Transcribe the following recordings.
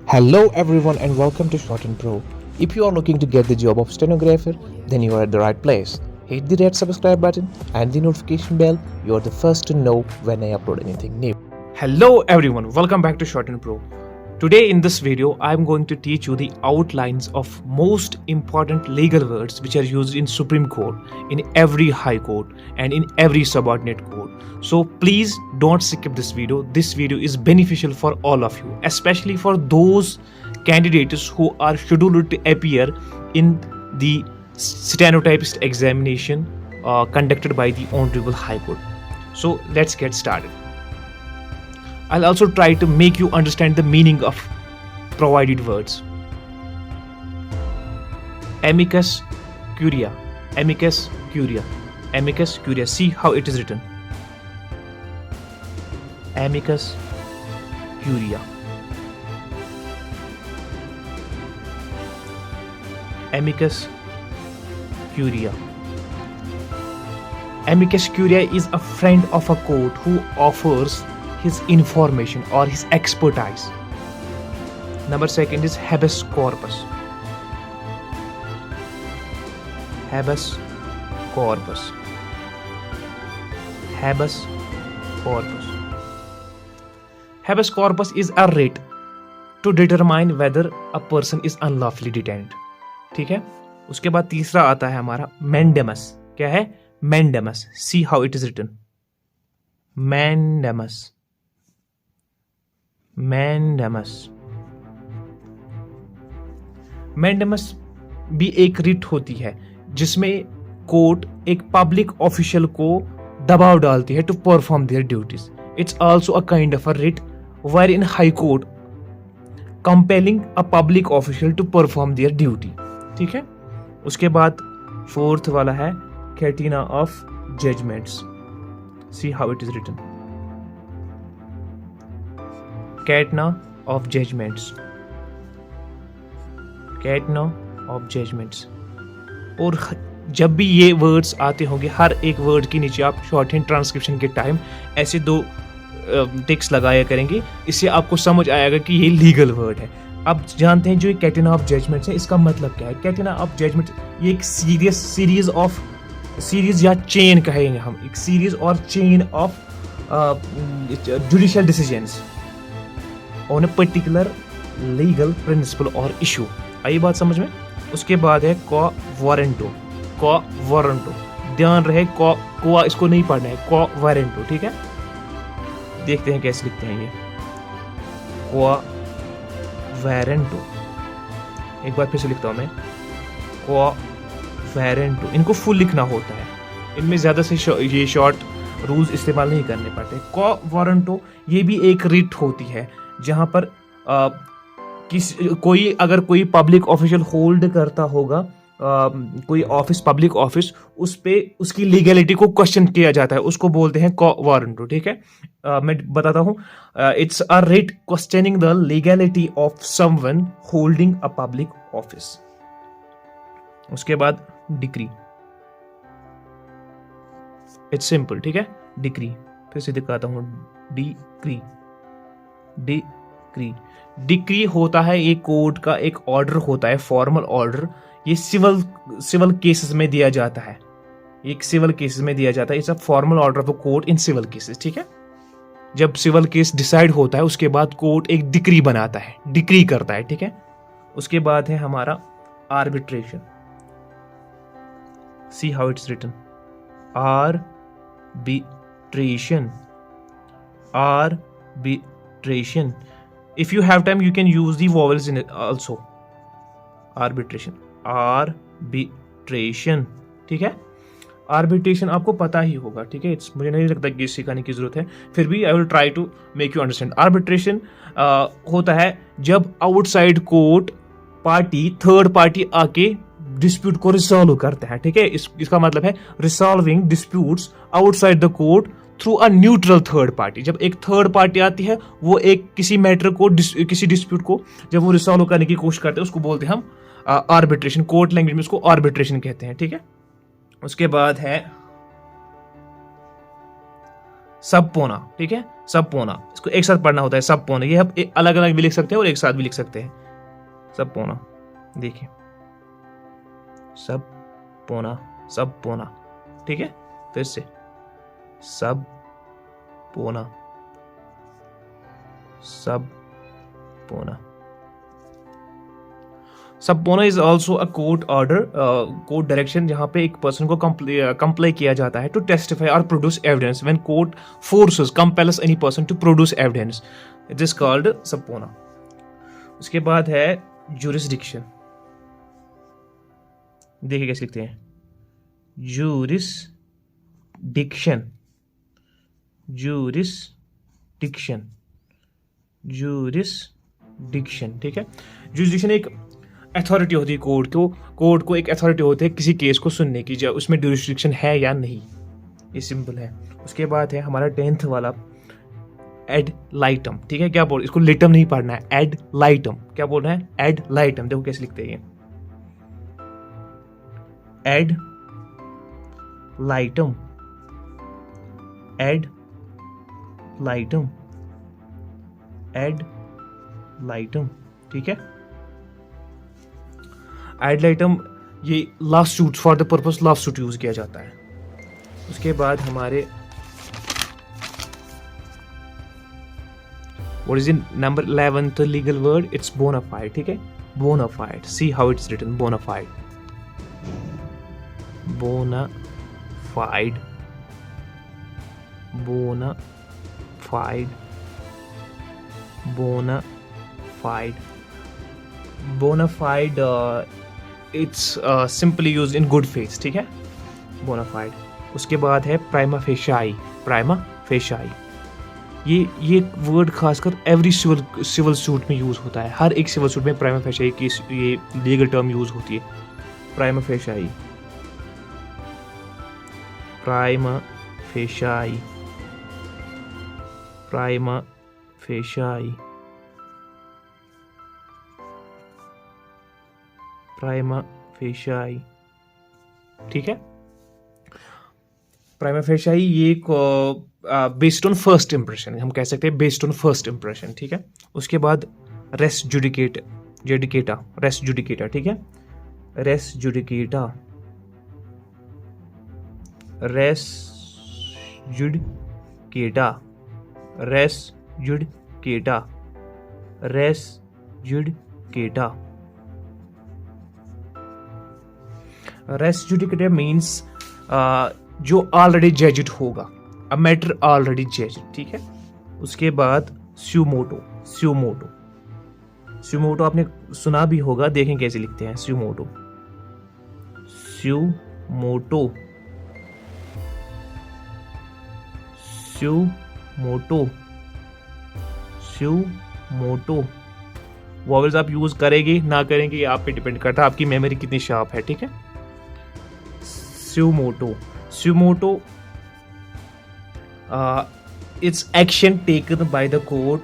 Hello everyone and welcome to Short and Pro. If you are looking to get the job of stenographer, then you are at the right place. Hit the red subscribe button and the notification bell. You are the first to know when I upload anything new. Hello everyone, welcome back to Short and Pro. Today in this video, I am going to teach you the outlines of most important legal words which are used in Supreme Court, in every High Court and in every subordinate court. So please don't skip this video. This video is beneficial for all of you, especially for those candidates who are scheduled to appear in the stenotypist examination conducted by the Honorable High Court. So let's get started. I'll also try to make you understand the meaning of provided words. Amicus curiae, amicus curiae, amicus curiae. See how it is written. Amicus curiae. Amicus curiae. Amicus curiae is a friend of a court who offers his information or his expertise. Number second is habeas corpus. Habeas corpus. Habeas corpus. Habeas corpus is a writ to determine whether a person is unlawfully detained. ठीक है, उसके बाद तीसरा आता है हमारा mandamus. क्या है? Mandamus. See how it is written. Mandamus. Mandamus. Mandamus भी एक रिट होती है जिसमें कोर्ट एक पब्लिक ऑफिशियल को दबाव डालती है to perform their duties. It's also a kind of a writ wherein high court compelling a public official to perform their duty. ठीक है, उसके बाद फोर्थ वाला है catena of judgments. See how it is written. Catena of judgments. Catena of judgments. और जब भी ये वर्ड्स आते होंगे, हर एक वर्ड के नीचे आप शॉर्ट हैंड ट्रांसक्रिप्शन के टाइम ऐसे दो टिक्स लगाया करेंगे. इससे आपको समझ आएगा कि ये लीगल वर्ड है. अब जानते हैं जो ये कैटेना ऑफ जजमेंट्स है, इसका मतलब क्या है. कैटेना ऑफ जजमेंट ये एक सीरीज या चेन कहेंगे हम, एक सीरीज और chain of judicial decisions on a particular legal principal और इशू. आई बात समझ में. उसके बाद है को वारंटो. को वारंटो, ध्यान रहे को इसको नहीं पढ़ना है. को वारंटो. ठीक है, देखते हैं कैसे लिखते हैं ये. को वारंटो. एक बार फिर से लिखता हूं मैं. को वारंटो. इनको फुल लिखना होता है, इनमें ज्यादा से ये शॉर्ट रूल्स इस्तेमाल नहीं करने पड़ते. को वारंटो ये भी एक रिट होती है जहां पर अगर कोई पब्लिक ऑफिशियल होल्ड करता होगा कोई ऑफिस, पब्लिक ऑफिस, उस पे उसकी लीगैलिटी को क्वेश्चन किया जाता है, उसको बोलते हैं को वारंटो. ठीक है, मैं बताता हूं. It's a writ questioning the legality of someone holding a public office. उसके बाद डिक्री. It's simple. ठीक है, डिक्री. फिर से दिखाता हूं. डिक्री. डिक्री होता है एक कोर्ट का एक ऑर्डर होता है, फॉर्मल ऑर्डर. ये सिविल केसेस में दिया जाता है. एक सिविल केसेस में दिया जाता है. It's a formal order of a court in civil cases. ठीक है, जब सिविल केस डिसाइड होता है उसके बाद कोर्ट एक डिक्री बनाता है, डिक्री करता है. ठीक है, उसके बाद है हमारा arbitration. See how it's written. Arbitration. Arbitration. If you have time, you can use the vowels in it also. Arbitration. Arbitration. ठीक है, arbitration आपको पता ही होगा. ठीक है, मुझे नहीं लगता कि सिखाने की जरूरत है, फिर भी I will try to make you understand. Arbitration होता है जब outside court party, third party आके डिस्प्यूट को रिसॉल्व करते हैं. ठीक है, इसका मतलब है resolving disputes outside the court through a neutral third party. जब एक थर्ड पार्टी आती है, वो एक किसी मैटर को, किसी डिस्प्यूट को जब वो रिसॉल्व करने की कोशिश करते हैं, उसको बोलते हैं हम आर्बिट्रेशन. कोर्ट लैंग्वेज में उसको आर्बिट्रेशन कहते हैं. ठीक है, उसके बाद है सब पोना, ठीक है, सब पोना, इसको एक साथ पढ़ना होता है, सब पोना। ये आप अलग अलग भी लिख सकते हैं और एक साथ भी लिख सकते हैं, सब पोना। देखिए, सब पोना, सब पोना, ठीक है। फिर से सब पोना, subpoena. Subpoena is also a court order, court direction, जहां पे एक पर्सन को कंप्लाई किया जाता है टू टेस्टिफाई और produce evidence when court forces compels any person to produce evidence, it is called subpoena. उसके बाद है ज्यूरिसडिक्शन। देखिए कैसे लिखते हैं, ज्यूरिसडिक्शन, ज्यूरिसडिक्शन, ज्यूरिसडिक्शन, ठीक है। ज्यूरिसडिक्शन एक अथॉरिटी होती है कोर्ट को एक अथॉरिटी होती है किसी केस को सुनने की, जो उसमें ज्यूरिसडिक्शन है या नहीं, ये सिंपल है। उसके बाद है हमारा 10th वाला एड लाइटम, ठीक है। क्या बोल, इसको लिटम नहीं पढ़ना है, एड लाइटम। क्या बोल रहा है, एड लाइटम। देखो कैसे लिखते हैं ये, ad litem, ad litem, ad litem, ठीक है। एड लाइटम ये last suit, for the purpose last suit use किया जाता है। उसके बाद हमारे what is in number 11th legal word, it's bona fide, ठीक है। Bona fide, see how it's written, bona fide, bona fide, bona fide, bona fide, bona fide, it's simply use in good faith, ठीक है, बोनाफाइड। उसके बाद है प्राइमा फेशियाई, प्राइमा फेशियाई, ये वर्ड खासकर एवरी सिविल सूट में यूज होता है, हर एक सिविल सूट में प्राइमा फेशियाई की ये लीगल टर्म यूज होती है, प्राइमा फेशियाई, प्राइमा फेशियाई, प्राइमा फेशियाई, प्राइमा फेशियाई, ठीक है। प्राइमा फेशियाई ये बेस्ड ऑन फर्स्ट इंप्रेशन, हम कह सकते हैं बेस्ड ऑन फर्स्ट इंप्रेशन, ठीक है। उसके बाद रेस जुडिकेटा, रेस जुडिकेटा, ठीक है, res judicata, res judicata, res judicata, res judicata. Res judicata means जो ऑलरेडी जजड होगा, अ मैटर ऑलरेडी जजड, ठीक है। उसके बाद स्यूमोटो, स्यूमोटो, स्यूमोटो आपने सुना भी होगा, देखें कैसे लिखते हैं, suo motu, suo motu, suo motu, suo motu. Vowels आप यूज करेंगे ना करेंगे ये आप पे डिपेंड करता है, आपकी मेमोरी कितनी शार्प है, ठीक है। Sumoto, Sumoto, it's action taken by the court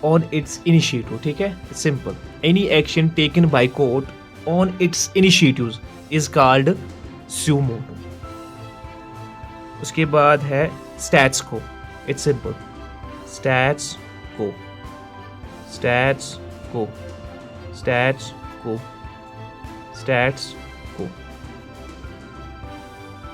on its initiative, ठीक है, simple, any action taken by court on its initiatives is called sumoto. उसके बाद है stats quo, it's simple, stats quo, stats quo, stats quo, stats quo।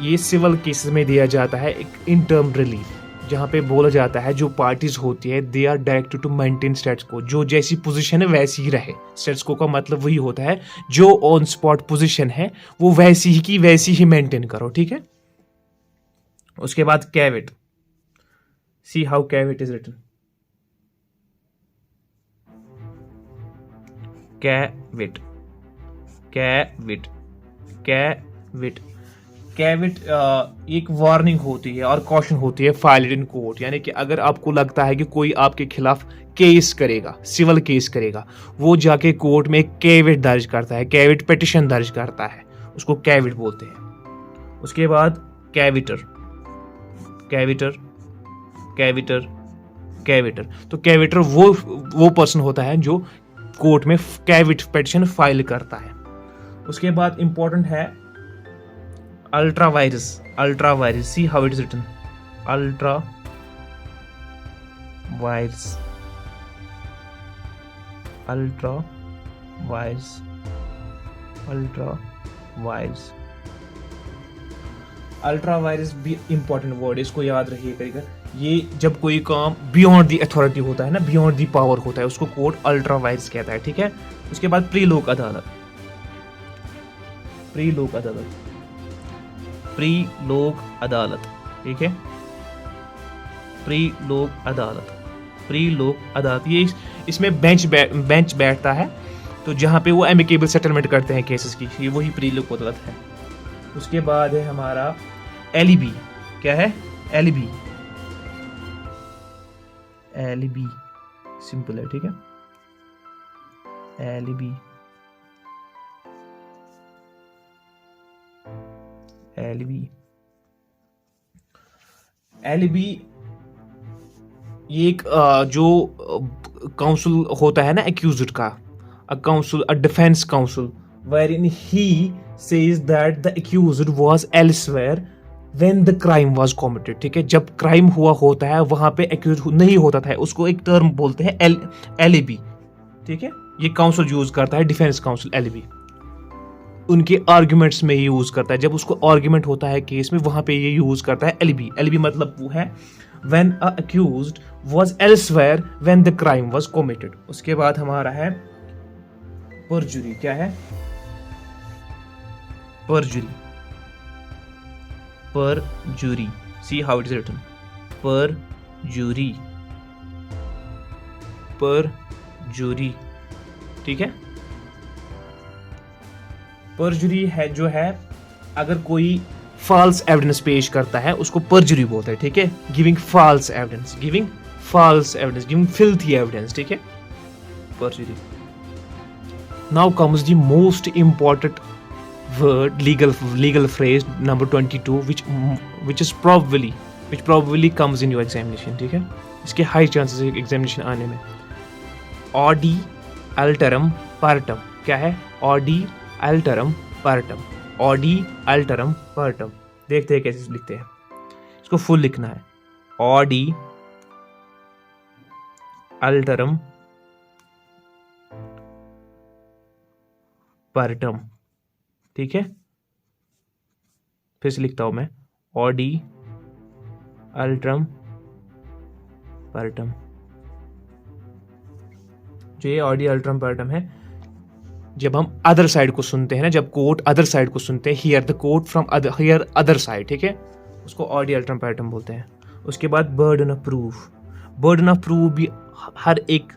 ये civil cases में दिया जाता है एक इंटर्म रिलीफ, जहाँ पे बोला जाता है जो पार्टीज होती है they are directed to maintain status quo, जो जैसी पोजीशन है वैसी ही रहे। स्टेटस को का मतलब वही होता है जो ऑन स्पॉट पोजीशन है वो वैसी ही की वैसी ही मेंटेन करो, ठीक है। उसके बाद cavity, see how cavity is written, cavity, cavity, cavity, cavity एक वार्निंग होती है और कॉशन होती है फाइल्ड इन कोर्ट, यानी कि अगर आपको लगता है कि कोई आपके खिलाफ केस करेगा, सिविल केस करेगा, वो जाके कोर्ट में एक कैविट दर्ज करता है, कैविट पिटिशन दर्ज करता है, उसको कैविट बोलते हैं। उसके बाद कैविटर, कैविटर, कैविटर, कैविटर। तो कैविटर वो पर्सन होता है जो कोर्ट में कैविट पिटिशन फाइल करता है। उसके बाद इंपॉर्टेंट है ultra vires, ultra vires, see how it is written, ultra vires, ultra vires, ultra vires. Ultra vires भी इंपॉर्टेंट वर्ड है, इसको याद रखिएगा। ये जब कोई काम बियॉन्ड दी अथॉरिटी होता है ना, बियॉन्ड दी पावर होता है, उसको कोर्ट अल्ट्रा वायरस कहता है, ठीक है। उसके बाद प्री लोक अदालत, प्री लोक अदालत, प्री लोक अदालत, ठीक है। प्री लोक अदालत, प्री लोक अदालत, ये इसमें बेंच बैठता है, तो जहाँ पे वो एमिकेबल सेटलमेंट करते हैं केसेस की, ये वही प्री लोक अदालत है। उसके बाद है हमारा एलिबी। क्या है? एलिबी, एलिबी सिंपल है, ठीक है। एलिबी, एलिबी, एलिबी ये एक जो काउंसिल होता है ना एक्यूज्ड का, a counsel, a defence counsel, wherein he says that the accused was elsewhere when the crime was committed, ठीक है। जब क्राइम हुआ होता है वहां पे एक्यूज नहीं होता था, उसको एक टर्म बोलते हैं एलिबी, ठीक है। ये काउंसिल यूज करता है, डिफेंस काउंसिल, एलिबी उनके आर्ग्यूमेंट्स में यूज करता है। जब उसको आर्ग्यूमेंट होता है केस में, वहां पे ये यूज करता है एलिबी। एलिबी मतलब वो है when a accused was elsewhere when the crime was committed। उसके बाद हमारा है परजुरी। क्या है? परजुरी, परजुरी, see how it is written, परजुरी, परजुरी, ठीक है। परजुरी है जो है, अगर कोई फॉल्स एविडेंस पेश करता है उसको परजुरी बोलते हैं, ठीक है। Giving false evidence, giving false evidence, giving filthy evidence, ठीक है, perjury. Now comes the most important word, legal phrase number 22, which probably comes in your examination, ठीक है। इसके हाई चांसेस है एग्जामिनेशन आने में। Audi alteram partem. क्या है? Audi alteram partem, audi alteram partem. देखते हैं कैसे लिखते हैं इसको, फुल लिखना है, ऑडी अल्टरम पार्टम, ठीक है। फिर से लिखता हूं मैं, ऑडी अल्ट्रम पार्टम। जो ये ऑडी अल्ट्रम पार्टम है, जब हम अदर साइड को सुनते हैं ना, जब कोर्ट अदर साइड को सुनते हैं, here the court from here other side, ठीक है, उसको ऑडी अल्ट्रम पार्टम बोलते हैं। उसके बाद burden of proof. Burden of proof भी हर एक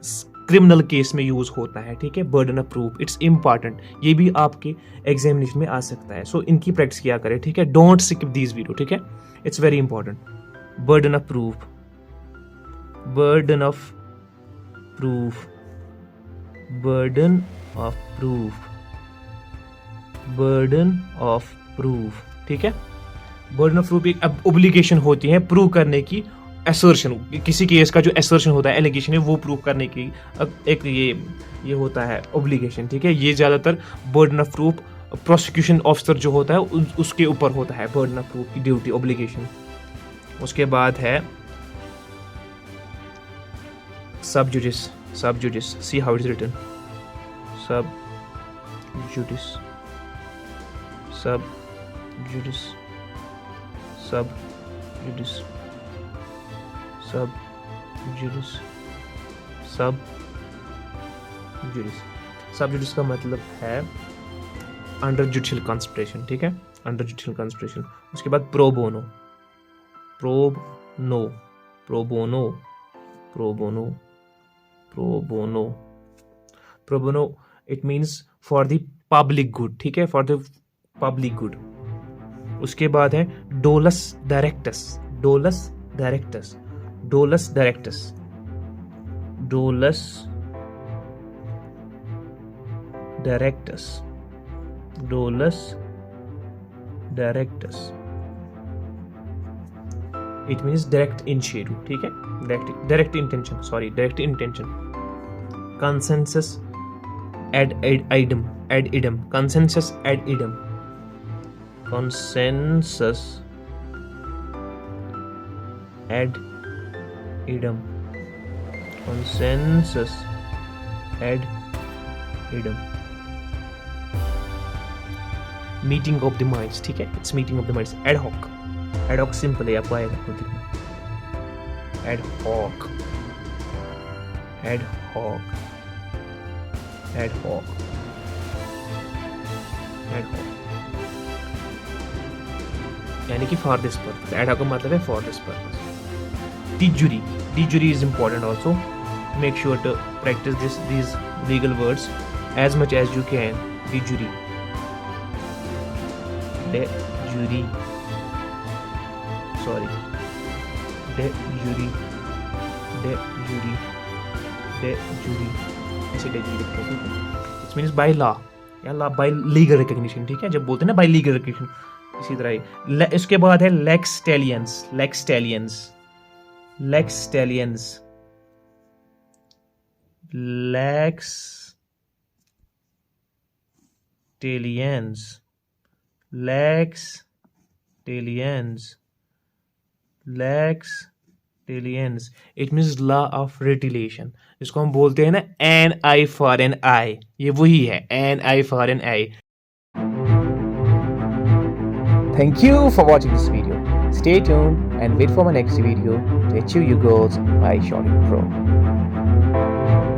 क्रिमिनल केस में यूज होता है, ठीक है। Burden of proof, it's important, ये भी आपके एग्जामिनेशन में आ सकता है, सो इनकी प्रैक्टिस किया करें, ठीक है। डोंट स्किप दिस वीडियो, ठीक है, it's very important. Burden of proof, burden of proof, burden of proof, burden of proof, ठीक है। बर्डन ऑफ प्रूफ एक ऑब्लिगेशन होती है प्रूव करने की, असर्शन, किसी केस का जो असर्शन होता है, एलिगेशन है, वो प्रूव करने की एक ये होता है ऑब्लिगेशन, ठीक है। ये ज़्यादातर burden of proof prosecution officer जो होता है उसके ऊपर होता है, बर्डन ऑफ प्रूफ की ड्यूटी, ऑब्लिगेशन। उसके बाद है sub judice, sub judice, see how it's written, sub judice, sub judice, sub judice, sub judice, sub judice. Sub जुडिस का मतलब है अंडर जुडिशियल कंसिडरेशन, ठीक है, अंडर जुडिशियल कंसिडरेशन। उसके बाद pro bono, pro bono, pro bono, pro bono, pro bono, pro bono, it means for the public good, ठीक है, for the public good. उसके बाद है dolus directus, dolus directus, dolus directus, dolus directus, dolus directus, it means direct initiative, ठीक है, direct intention, sorry, direct intention. Consensus ad idem, ad idem, consensus ad idem, consensus ad idem, consensus ad idem, meeting of the minds, ठीक है, it's meeting of the minds. Ad hoc simple है, आपको आएगा खुद लिखना. Ad hoc यानी कि for this purpose. Ad hoc का मतलब है for this purpose. de jure is important also. Make sure to practice these legal words as much as you can. De jure, ऐसे de jure लिखते हैं. It means by law या law by legal recognition, ठीक है. जब बोलते हैं ना by legal recognition, इसी तरह ही. इसके बाद है lex talliens. It means law of retaliation. इसको हम बोलते हैं ना an eye for an eye. ये वही है, an eye for an eye. Thank you for watching this video. Stay tuned and wait for my next video to achieve your goals by Shorting Pro.